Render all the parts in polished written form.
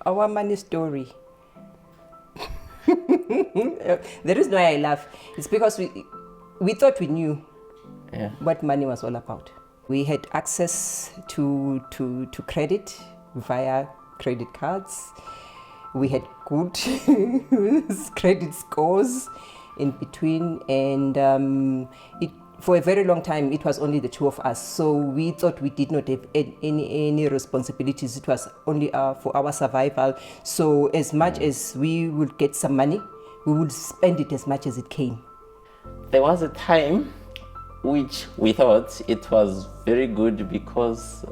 our money story. The reason why I laugh is because we thought we knew what money was all about. We had access to credit via credit cards. We had good credit scores in between, and for a very long time it was only the two of us. So we thought we did not have any responsibilities. It was only for our survival. So as much as we would get some money, we would spend it as much as it came. There was a time which we thought it was very good because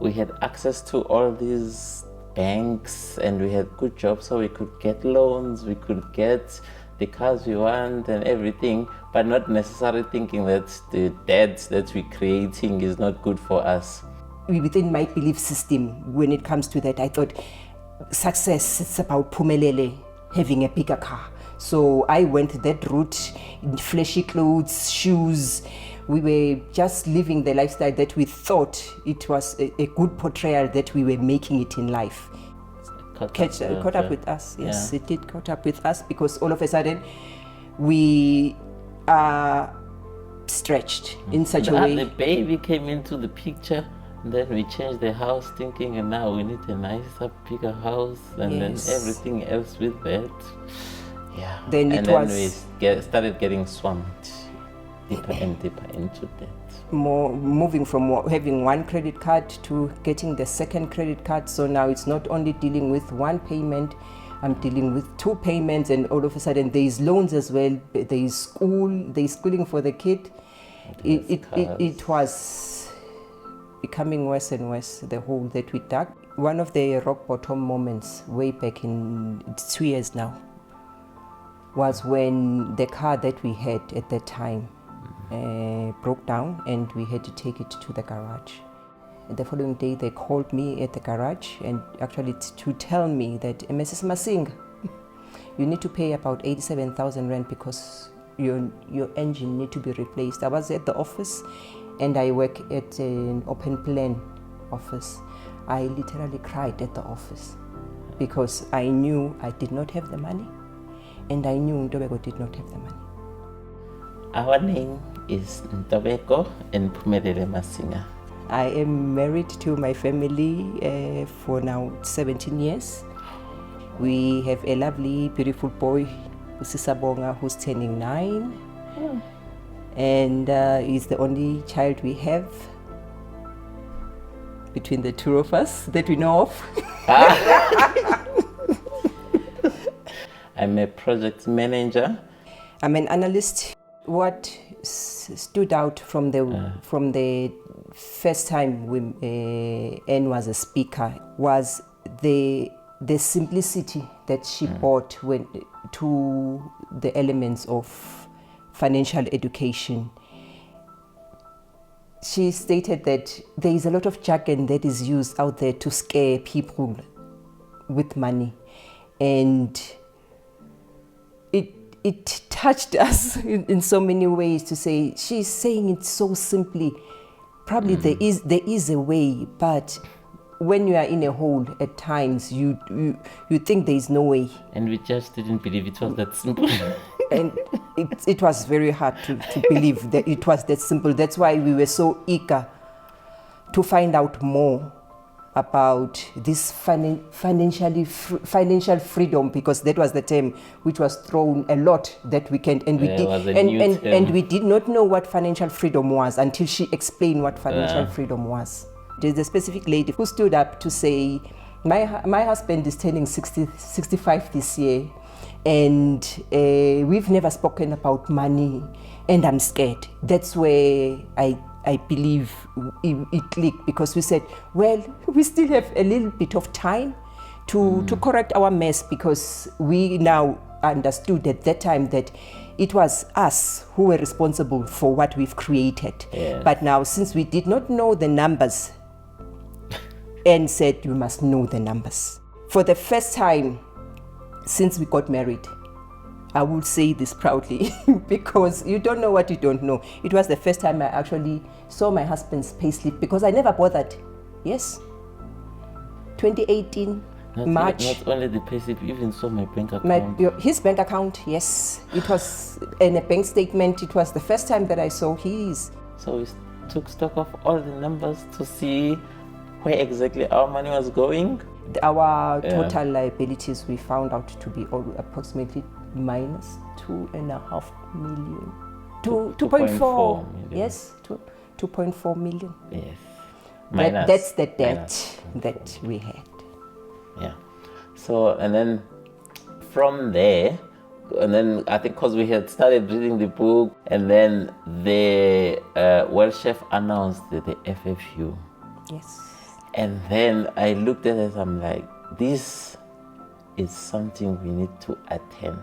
we had access to all these banks and we had good jobs, so we could get loans, we could get the cars we want and everything, but not necessarily thinking that the debt that we're creating is not good for us. Within my belief system, when it comes to that, I thought success is about Phumelele having a bigger car. So I went that route in flashy clothes, shoes. We were just living the lifestyle that we thought it was a good portrayal that we were making it in life. Caught up with us. Yes, it did caught up with us because all of a sudden we are stretched in such a way. The baby came into the picture, and then we changed the house thinking, and now we need a nicer, bigger house, and then everything else with that. Yeah. Then we started getting swamped deeper and deeper into debt. Moving from having one credit card to getting the second credit card. So now it's not only dealing with one payment, I'm dealing with two payments, and all of a sudden there is loans as well. There is schooling for the kid. It was becoming worse and worse, the hole that we dug. One of the rock bottom moments way back it's 2 years now was when the car that we had at that time broke down and we had to take it to the garage. The following day they called me at the garage and actually to tell me that Mrs. Masing, you need to pay about 87,000 rand because your engine need to be replaced. I was at the office and I work at an open plan office. I literally cried at the office because I knew I did not have the money and I knew Ntobeko did not have the money. Our name is Ntobeko and Phumelele Masinga. I am married to my family for now 17 years. We have a lovely, beautiful boy, Usisabonga, who's turning 9. And he's the only child we have between the two of us that we know of. I'm a project manager. I'm an analyst. What stood out from the first time Anne was a speaker was the simplicity that she brought to the elements of financial education. She stated that there is a lot of jargon that is used out there to scare people with money, and it touched us in so many ways to say, she's saying it so simply. Probably there is a way, but when you are in a hole at times, you think there is no way. And we just didn't believe it was that simple. And it was very hard to believe that it was that simple. That's why we were so eager to find out more about this financial freedom, because that was the term which was thrown a lot that weekend, and we did not know what financial freedom was until she explained what financial freedom was. There's a specific lady who stood up to say, my husband is turning 65 this year, and we've never spoken about money, and I'm scared. That's where I believe it clicked, because we said, well, we still have a little bit of time to correct our mess, because we now understood at that time that it was us who were responsible for what we've created. Yeah. But now, since we did not know the numbers, Anne said, you must know the numbers. For the first time since we got married, I would say this proudly, because you don't know what you don't know. It was the first time I actually saw my husband's payslip, because I never bothered. Yes, 2018. March. Not only the payslip, even saw my bank account. His bank account, yes. It was in a bank statement. It was the first time that I saw his. So we took stock of all the numbers to see where exactly our money was going. Our total liabilities we found out to be approximately minus 2.5 million. 2.4 million. Yes, 2.4 million. Yes. That's the debt that we had. Yeah. So, and then from there, and then I think because we had started reading the book, and then the World Chef announced the FFU. Yes. And then I looked at it, I'm like, this is something we need to attend.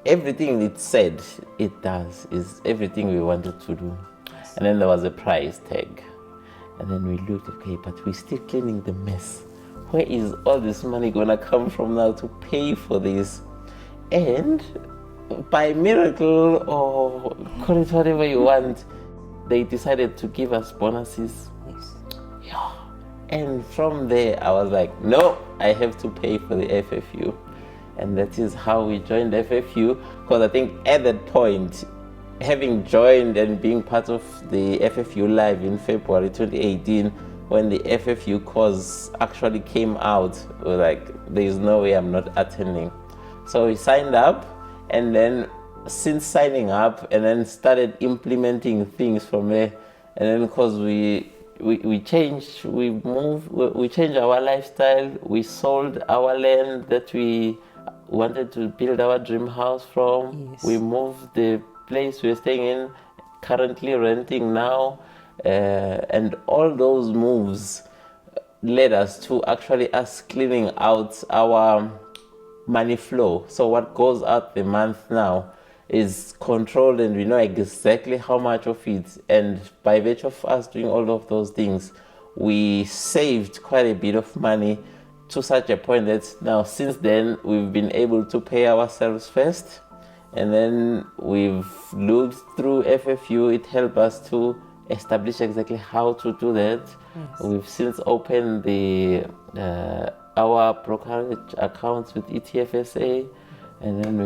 Everything it said it does is everything we wanted to do. Yes. And then there was a price tag. And then we looked, okay, but we're still cleaning the mess. Where is all this money gonna come from now to pay for this? And by miracle, or call it whatever you want, they decided to give us bonuses. Yes. Yeah. And from there, I was like, no, I have to pay for the FFU. And that is how we joined FFU, because I think at that point, having joined and being part of the FFU Live in February 2018, when the FFU course actually came out, we were like, there is no way I'm not attending. So we signed up, and then since signing up, and then started implementing things from there. And then because we changed, we moved, we changed our lifestyle. We sold our land that we wanted to build our dream house from. Yes. We moved the place we're staying in, currently renting now, and all those moves led us to actually us cleaning out our money flow. So what goes out the month now is controlled, and we know exactly how much of it. And by virtue of us doing all of those things, we saved quite a bit of money, to such a point that now since then we've been able to pay ourselves first, and then we've looked through FFU. It helped us to establish exactly how to do that. Yes. We've since opened our brokerage accounts with ETFSA, and then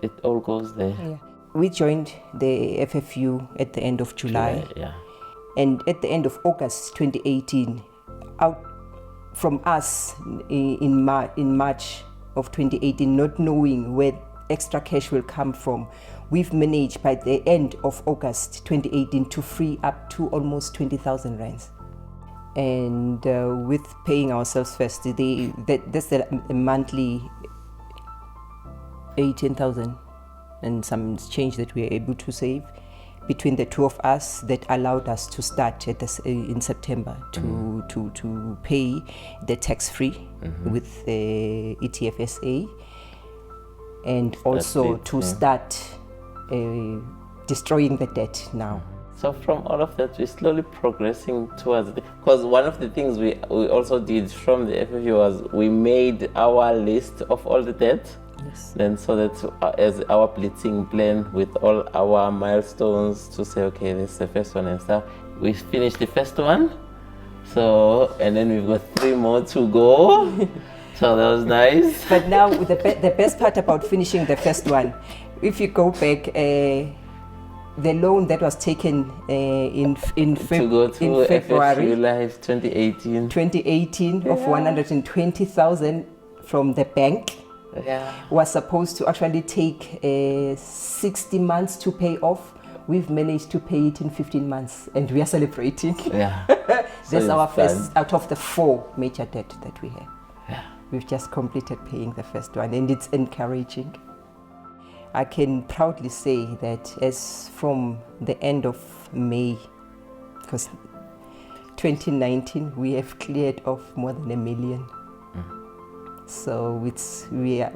it all goes there. Yeah. We joined the FFU at the end of July. Yeah. And at the end of August 2018, out from us in March of 2018, not knowing where extra cash will come from, we've managed by the end of August 2018 to free up to almost 20,000 rands. And with paying ourselves first, that's a monthly 18,000 and some change that we are able to save between the two of us, that allowed us to start in September to pay the tax-free with the ETFSA, and also to start destroying the debt now. So from all of that, we're slowly progressing towards it. Because one of the things we also did from the FFU was we made our list of all the debt. Yes. Then so that as our blitzing plan with all our milestones to say, okay, this is the first one and stuff. We finished the first one. So, and then we've got 3 more to go. So that was nice. But now the best part about finishing the first one, if you go back, the loan that was taken in February FFU Live 2018 of 120,000 from the bank. Yeah. Was supposed to actually take 60 months to pay off. We've managed to pay it in 15 months, and we are celebrating. Yeah. That's our first out of the 4 major debt that we have. Yeah. We've just completed paying the first one, and it's encouraging. I can proudly say that as from the end of May, because 2019, we have cleared off more than 1 million. So we are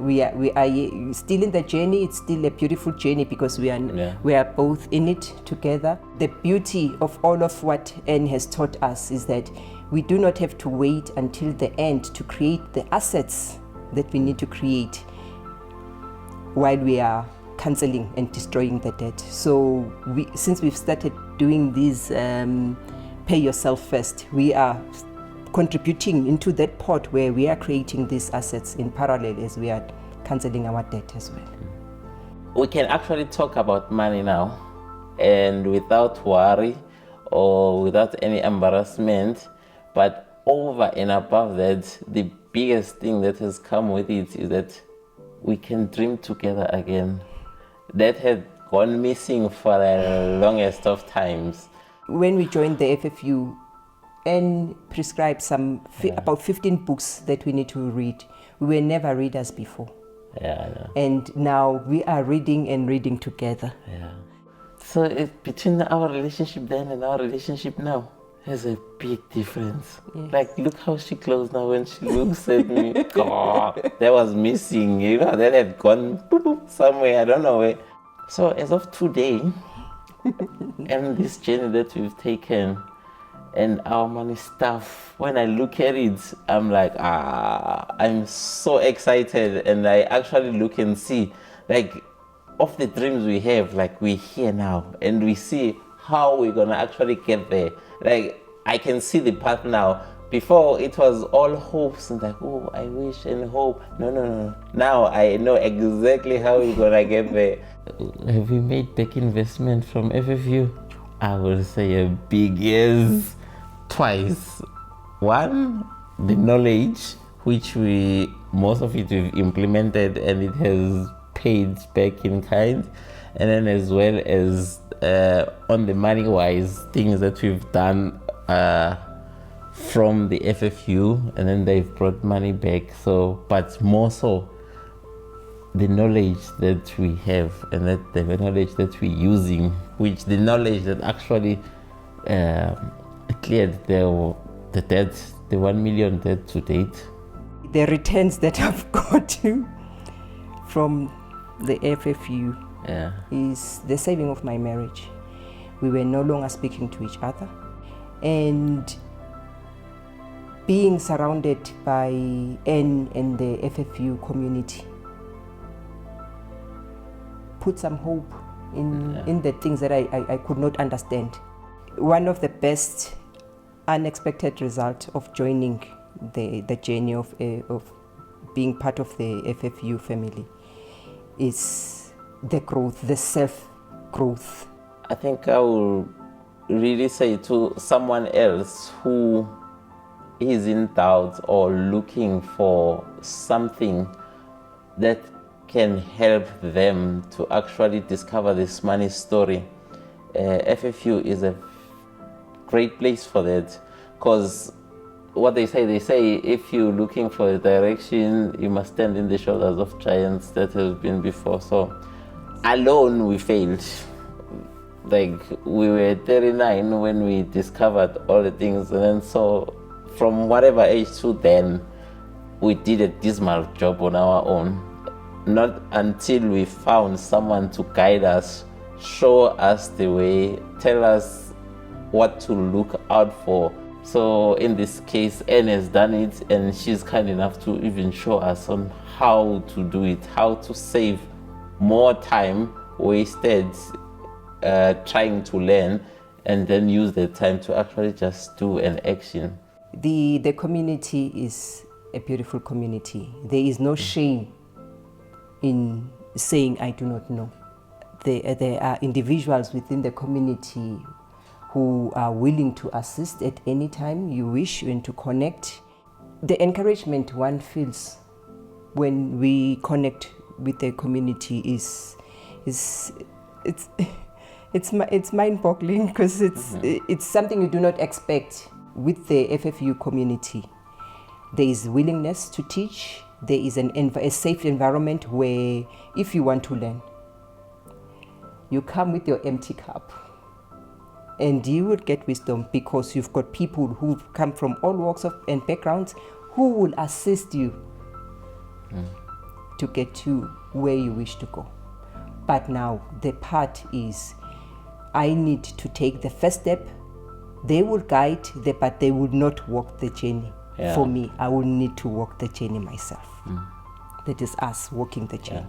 still in the journey. It's still a beautiful journey because we are both in it together. The beauty of all of what Anne has taught us is that we do not have to wait until the end to create the assets that we need to create while we are cancelling and destroying the debt. So since we've started doing these pay yourself first, we are contributing into that pot where we are creating these assets in parallel as we are cancelling our debt as well. We can actually talk about money now, and without worry or without any embarrassment. But over and above that, the biggest thing that has come with it is that we can dream together again. That had gone missing for the longest of times. When we joined the FFU, and prescribed about 15 books that we need to read. We were never readers before. Yeah. And now we are reading and reading together. Yeah. So between our relationship then and our relationship now, there's a big difference. Yes. Like, look how she closed now when she looks at me. God, that was missing, that had gone boop, boop, somewhere, I don't know where. So as of today, and this journey that we've taken, and our money stuff, when I look at it, I'm like, I'm so excited. And I actually look and see, like, of the dreams we have, like, we're here now, and we see how we're gonna actually get there. Like, I can see the path now. Before, it was all hopes and like, oh, I wish and hope. No. Now I know exactly how we're gonna get there. Have you made back investment from FFU? I will say a big yes. Twice. One, the knowledge, which most of it we've implemented and it has paid back in kind. And then as well as on the money-wise, things that we've done from the FFU, and then they've brought money back. So, but more so, the knowledge that we have and that the knowledge that we're using, which the knowledge that actually cleared the debt, the 1 million debt to date. The returns that I've got from the FFU is the saving of my marriage. We were no longer speaking to each other, and being surrounded by N and the FFU community put some hope in the things that I could not understand. One of the best unexpected results of joining the journey of being part of the FFU family is the growth, the self-growth. I think I will really say to someone else who is in doubt or looking for something that can help them to actually discover this money story, FFU is a great place for that, because what they say if you're looking for a direction, you must stand in the shoulders of giants that have been before. So alone we failed. Like, we were 39 when we discovered all the things, and then so from whatever age to then, we did a dismal job on our own. Not until we found someone to guide us, show us the way, tell us what to look out for. So in this case, Anne has done it, and she's kind enough to even show us on how to do it, how to save more time wasted trying to learn, and then use the time to actually just do an action. The community is a beautiful community. There is no shame in saying I do not know. There are individuals within the community who are willing to assist at any time you wish and to connect. The encouragement one feels when we connect with the community is it's mind-boggling, because it's something you do not expect with the FFU community. There is willingness to teach. There is a safe environment where if you want to learn, you come with your empty cup and you will get wisdom, because you've got people who come from all walks and backgrounds who will assist you to get to where you wish to go. But now the part is, I need to take the first step. They will guide, but they will not walk the journey. For me, I will need to walk the journey myself. That is us walking the journey.